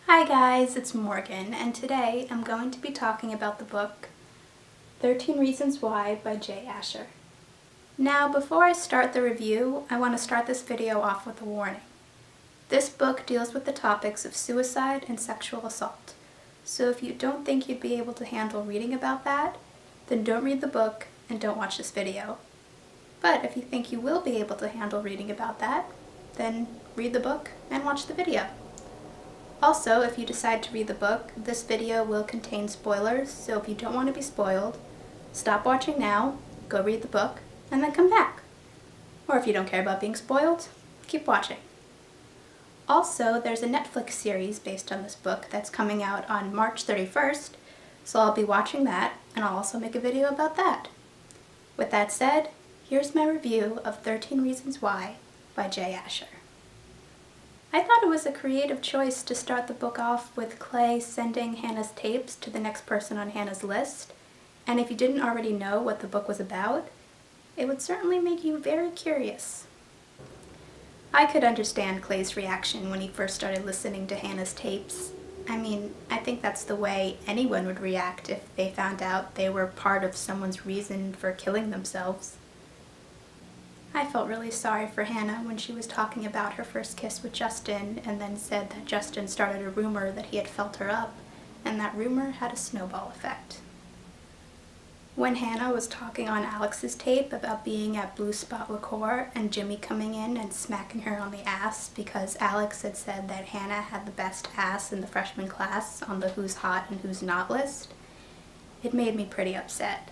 Hi guys, it's Morgan, and today I'm going to be talking about the book 13 Reasons Why by Jay Asher. Now, before I start the review, I want to start this video off with a warning. This book deals with the topics of suicide and sexual assault, so if you don't think you'd be able to handle reading about that, then don't read the book and don't watch this video. But if you think you will be able to handle reading about that, then read the book and watch the video. Also, if you decide to read the book, this video will contain spoilers, so if you don't want to be spoiled, stop watching now, go read the book, and then come back. Or if you don't care about being spoiled, keep watching. Also, there's a Netflix series based on this book that's coming out on March 31st, so I'll be watching that, and I'll also make a video about that. With that said, here's my review of 13 Reasons Why by Jay Asher. I thought it was a creative choice to start the book off with Clay sending Hannah's tapes to the next person on Hannah's list, and if you didn't already know what the book was about, it would certainly make you very curious. I could understand Clay's reaction when he first started listening to Hannah's tapes. I think that's the way anyone would react if they found out they were part of someone's reason for killing themselves. I felt really sorry for Hannah when she was talking about her first kiss with Justin and then said that Justin started a rumor that he had felt her up, and that rumor had a snowball effect. When Hannah was talking on Alex's tape about being at Blue Spot Liqueur and Jimmy coming in and smacking her on the ass because Alex had said that Hannah had the best ass in the freshman class on the Who's Hot and Who's Not list, it made me pretty upset.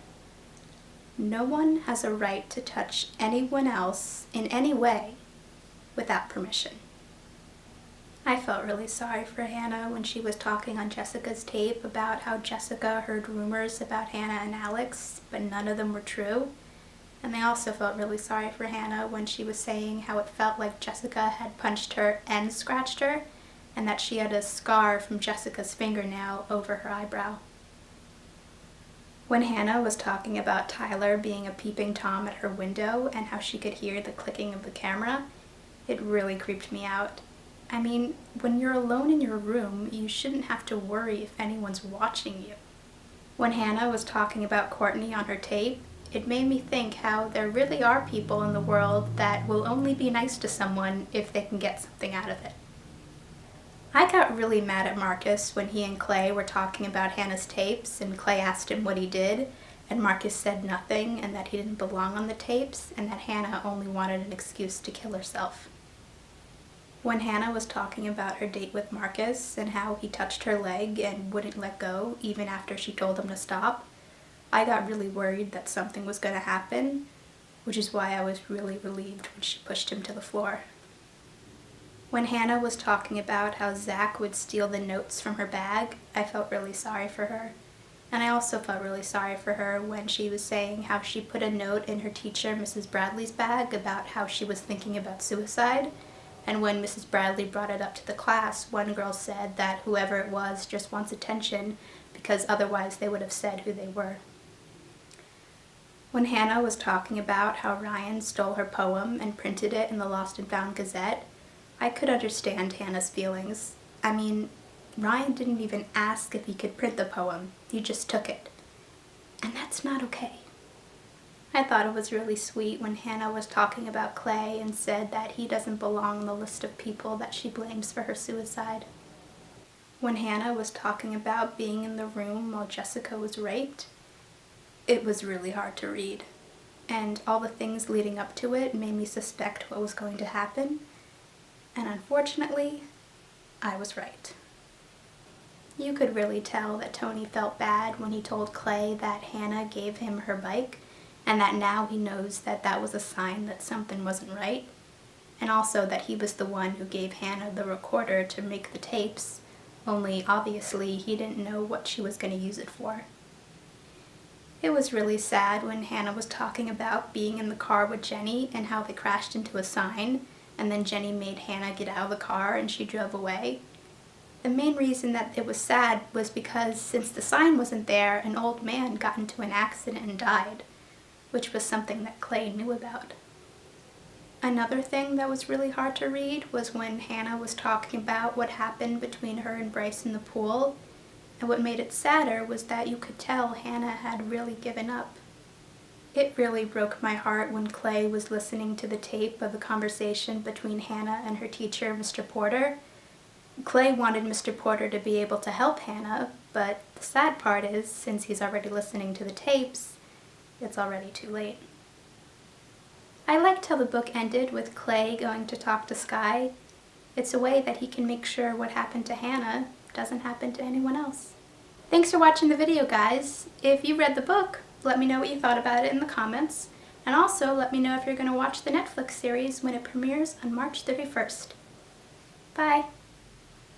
No one has a right to touch anyone else in any way without permission. I felt really sorry for Hannah when she was talking on Jessica's tape about how Jessica heard rumors about Hannah and Alex, but none of them were true. And I also felt really sorry for Hannah when she was saying how it felt like Jessica had punched her and scratched her, and that she had a scar from Jessica's fingernail over her eyebrow. When Hannah was talking about Tyler being a peeping Tom at her window and how she could hear the clicking of the camera, it really creeped me out. When you're alone in your room, you shouldn't have to worry if anyone's watching you. When Hannah was talking about Courtney on her tape, it made me think how there really are people in the world that will only be nice to someone if they can get something out of it. I got really mad at Marcus when he and Clay were talking about Hannah's tapes and Clay asked him what he did, and Marcus said nothing and that he didn't belong on the tapes and that Hannah only wanted an excuse to kill herself. When Hannah was talking about her date with Marcus and how he touched her leg and wouldn't let go even after she told him to stop, I got really worried that something was going to happen, which is why I was really relieved when she pushed him to the floor. When Hannah was talking about how Zach would steal the notes from her bag, I felt really sorry for her. And I also felt really sorry for her when she was saying how she put a note in her teacher, Mrs. Bradley's bag, about how she was thinking about suicide. And when Mrs. Bradley brought it up to the class, one girl said that whoever it was just wants attention because otherwise they would have said who they were. When Hannah was talking about how Ryan stole her poem and printed it in the Lost and Found Gazette, I could understand Hannah's feelings. Ryan didn't even ask if he could print the poem. He just took it. And that's not okay. I thought it was really sweet when Hannah was talking about Clay and said that he doesn't belong on the list of people that she blames for her suicide. When Hannah was talking about being in the room while Jessica was raped, it was really hard to read. And all the things leading up to it made me suspect what was going to happen. And unfortunately, I was right. You could really tell that Tony felt bad when he told Clay that Hannah gave him her bike, and that now he knows that that was a sign that something wasn't right, and also that he was the one who gave Hannah the recorder to make the tapes, only obviously he didn't know what she was going to use it for. It was really sad when Hannah was talking about being in the car with Jenny and how they crashed into a sign, and then Jenny made Hannah get out of the car and she drove away. The main reason that it was sad was because since the sign wasn't there, an old man got into an accident and died, which was something that Clay knew about. Another thing that was really hard to read was when Hannah was talking about what happened between her and Bryce in the pool, and what made it sadder was that you could tell Hannah had really given up. It really broke my heart when Clay was listening to the tape of the conversation between Hannah and her teacher, Mr. Porter. Clay wanted Mr. Porter to be able to help Hannah, but the sad part is, since he's already listening to the tapes, it's already too late. I liked how the book ended with Clay going to talk to Sky. It's a way that he can make sure what happened to Hannah doesn't happen to anyone else. Thanks for watching the video, guys. If you read the book, let me know what you thought about it in the comments, and also let me know if you're going to watch the Netflix series when it premieres on March 31st. Bye!